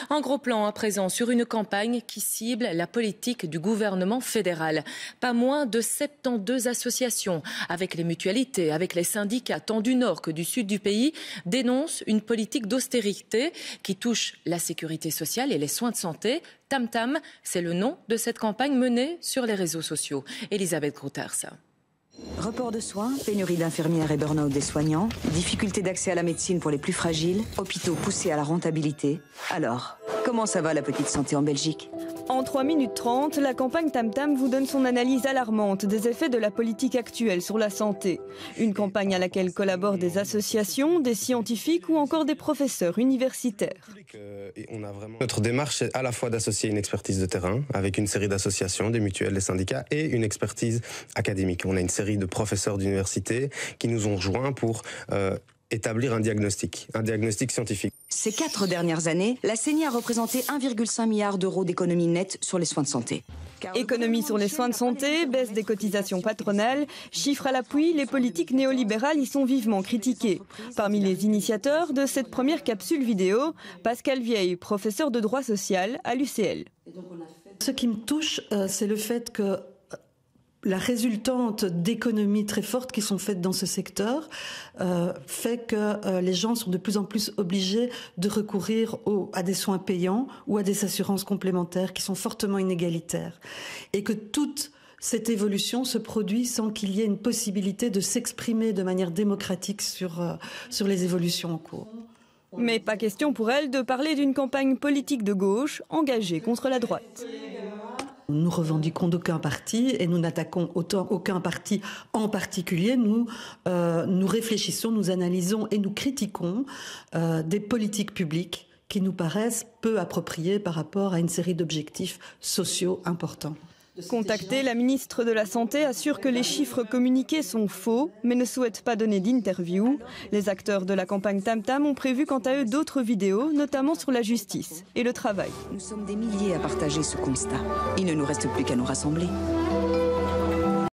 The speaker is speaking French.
Un gros plan à présent sur une campagne qui cible la politique du gouvernement fédéral. Pas moins de 72 associations, avec les mutualités, avec les syndicats, tant du nord que du sud du pays, dénoncent une politique d'austérité qui touche la sécurité sociale et les soins de santé. Tam Tam, c'est le nom de cette campagne menée sur les réseaux sociaux. Elisabeth Grouters. Report de soins, pénurie d'infirmières et burn-out des soignants, difficulté d'accès à la médecine pour les plus fragiles, hôpitaux poussés à la rentabilité. Alors, comment ça va la petite santé en Belgique ? En 3 minutes 30, la campagne Tam Tam vous donne son analyse alarmante des effets de la politique actuelle sur la santé. Une campagne à laquelle collaborent des associations, des scientifiques ou encore des professeurs universitaires. Notre démarche, c'est à la fois d'associer une expertise de terrain avec une série d'associations, des mutuelles, des syndicats et une expertise académique. On a une série de professeurs d'université qui nous ont rejoints pour établir un diagnostic scientifique. Ces 4 dernières années, la CENI a représenté 1,5 milliard d'euros d'économies nettes sur les soins de santé. Économie sur les soins de santé, baisse des cotisations patronales, chiffres à l'appui, les politiques néolibérales y sont vivement critiquées. Parmi les initiateurs de cette première capsule vidéo, Pascal Vieille, professeur de droit social à l'UCL. Ce qui me touche, c'est le fait que la résultante d'économies très fortes qui sont faites dans ce secteur fait que les gens sont de plus en plus obligés de recourir à des soins payants ou à des assurances complémentaires qui sont fortement inégalitaires. Et que toute cette évolution se produit sans qu'il y ait une possibilité de s'exprimer de manière démocratique sur les évolutions en cours. Mais pas question pour elle de parler d'une campagne politique de gauche engagée contre la droite. Nous revendiquons d'aucun parti et nous n'attaquons aucun parti en particulier. Nous réfléchissons, nous analysons et nous critiquons des politiques publiques qui nous paraissent peu appropriées par rapport à une série d'objectifs sociaux importants. Contactée, la ministre de la Santé assure que les chiffres communiqués sont faux, mais ne souhaite pas donner d'interview. Les acteurs de la campagne Tam Tam ont prévu quant à eux d'autres vidéos, notamment sur la justice et le travail. Nous sommes des milliers à partager ce constat. Il ne nous reste plus qu'à nous rassembler.